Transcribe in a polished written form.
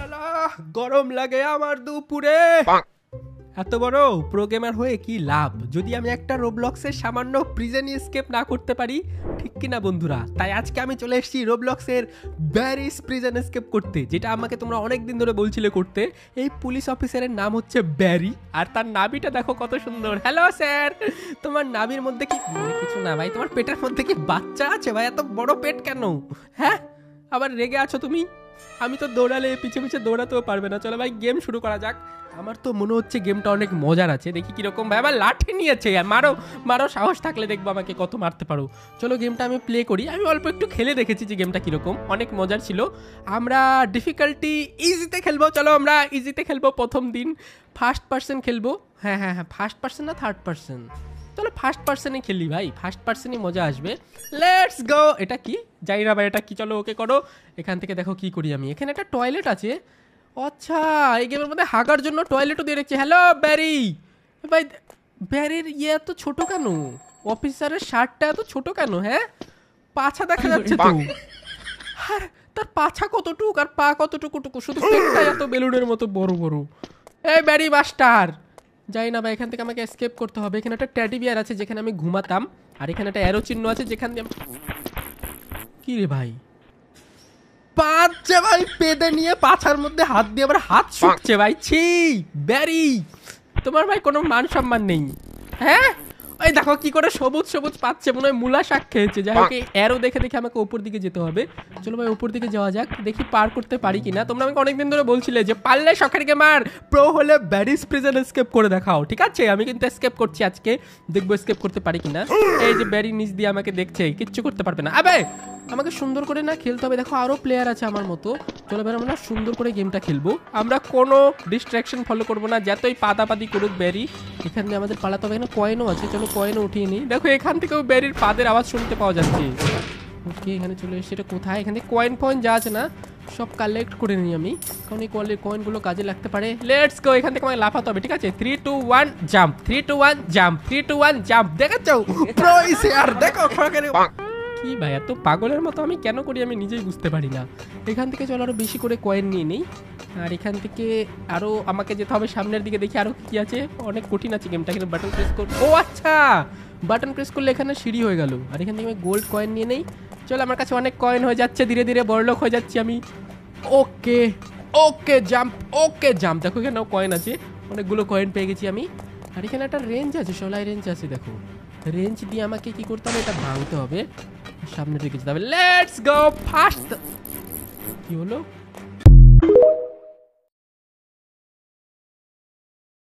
লালা গরম লাগে আমার দুপুরে। এত বড় প্রো গেমার হয়ে কি লাভ যদি আমি একটা রোবলক্সের সামান্য প্রিজন এসকেপ না করতে পারি, ঠিক কিনা বন্ধুরা? তাই আজকে আমি চলে এসেছি রোবলক্সের ব্যারিস প্রিজন এসকেপ করতে, যেটা আমাকে তোমরা অনেক দিন ধরে বলছিলে করতে। এই পুলিশ অফিসারের নাম হচ্ছে ব্যারি, আর তার নাভিটা দেখো কত সুন্দর। হ্যালো স্যার, তোমার নাভির মধ্যে কি কিছু না ভাই, তোমার পেটের মধ্যে কি বাচ্চা আছে ভাই? এত বড় পেট কেন? হ্যাঁ, আবার রেগে আছো তুমি? আমি তো দৌড়ালে পিছে পিছে দৌড়াতেও পারবে না। চলো ভাই গেম শুরু করা যাক। আমার তো মনে হচ্ছে গেমটা অনেক মজার আছে, দেখি কিরকম ভাই। আবার লাঠি নিয়েছে, মারো মারো, সাহস থাকলে দেখবো আমাকে কত মারতে পারো। চলো গেমটা আমি প্লে করি। আমি অল্প একটু খেলে দেখেছি যে গেমটা কিরকম, অনেক মজার ছিল। আমরা ডিফিকাল্টি ইজিতে খেলবো। চলো আমরা ইজিতে খেলবো প্রথম দিন। ফার্স্ট পার্সন খেলবো। হ্যাঁ হ্যাঁ হ্যাঁ, ফার্স্ট পার্সন না থার্ড পার্সন? চলো ফার্স্ট পার্সনে খেলি ভাই, ফার্স্ট পার্সনই মজা আসবে। Let's go. এটা কি জানি না ভাই, এটা কি? চলো ওকে করো। এখান থেকে দেখো কি করি আমি। এখানে একটা টয়লেট আছে। আচ্ছা, এই গেমের মধ্যে হাগার জন্য টয়লেটও দিয়ে রেখেছে। হ্যালো ব্যারি ভাই, ব্যারির ইয়ে এত ছোট কেন? অফিসারের শার্টটা এত ছোট কেন? হ্যাঁ, পাছা দেখা যাচ্ছে তো। আর তার পাছা কতটুক আর পা কতটুকু, শুধু পেটটা এত বেলুনের মতো বড় বড়। এই ব্যারি মাস্টার, যাই না ভাই, এখান থেকে আমাকে এসকেপ করতে হবে। এখানে একটা ট্যাডি বিয়ার আছে যেখানে আমি ঘুমাতাম, আর এখানে একটা অ্যারো চিহ্ন আছে যেখান দিয়ে কি রে ভাই, পাচ্ছে ভাই পেদে নিয়ে পাছার মধ্যে হাত দিয়ে আবার হাত শুকছে ভাই। ছি ব্যারি, তোমার ভাই কোনো মান সম্মান নেই। হ্যাঁ, ওই দেখো কি করে সবুজ সবুজ পাচ্ছে, মনে হয় মূলা শাক খেয়েছে। যাই হোক, অ্যারো দেখে দেখে আমাকে উপর দিকে যেতে হবে। চলো ভাই উপর দিকে যাওয়া যাক, দেখি পার করতে পারি কিনা। তোমরা আমাকে অনেকদিন ধরে বলছিলে যে পারলে শখের গেমার প্রো হলে ব্যারিস প্রিজন এসকেপ করে দেখাও। ঠিক আছে, আমি কিন্তু এসকেপ করছি আজকে, দেখবো এসকেপ করতে পারি কিনা। এই যে ব্যারি নিচ দিয়ে আমাকে দেখছে, কিচ্ছু করতে পারবে না। আবে আমাকে সুন্দর করে না খেলতে হবে। দেখো আরো প্লেয়ার আছে আমার মতো। চলো এবার আমরা সুন্দর করে গেমটা খেলবো। আমরা কোনো ডিস্ট্রাকশন ফলো করবো না, যতই পাতাপাতি করুক ব্যারি। এখান দিয়ে আমাদের পালাতে হবে। এখানে কয়েনও আছে, চলো কয়েনও উঠিয়ে নিই। দেখো এখান থেকেও ব্যারির পাদের আওয়াজ শুনতে পাওয়া যাচ্ছে। ওকে, এখানে চলে এসেছে। এটা কোথায়? এখান থেকে কয়েন ফয়েন যা আছে না সব কালেক্ট করে নিই আমি, কারণ এই কয়েনগুলো কাজে লাগতে পারে। Let's go. এখান থেকে আমাকে লাফাতে হবে। ঠিক আছে, 3 2 1 জাম্প, 3 2 1 জাম্প, 3 2 1 জাম্প। দেখাচ্ছো প্রো ইসিআর, দেখো কি ভাই এত পাগলের মতো আমি কেন করি আমি নিজেই বুঝতে পারি না। এখান থেকে চলো আরো বেশি করে কয়েন নিয়ে নিই। আর এখান থেকে আরো আমাকে যেতে হবে সামনের দিকে, দেখি আরো কি আছে। অনেক কঠিন আছে গেমটা। এখানে বাটন প্রেস কর। ও আচ্ছা, বাটন প্রেস করলে এখানে সিঁড়ি হয়ে গেল। আর এখান থেকে আমি গোল্ড কয়েন নিয়ে নেই। চলো আমার কাছে অনেক কয়েন হয়ে যাচ্ছে, ধীরে ধীরে বড়লোক হয়ে যাচ্ছি আমি। ওকে ওকে জাম্প, ওকে জাম্প। দেখো এখানেও কয়েন আছে, অনেকগুলো কয়েন পেয়ে গেছি আমি। আর এখানে একটা রেঞ্জ আছে, সোলাই রেঞ্জ আছে। দেখো রেঞ্জ দিয়ে আমাকে কি করতে হবে, এটা ভাঙতে হবে, সামনে দিকে যেতে হবে। Let's go fast. কি হলো?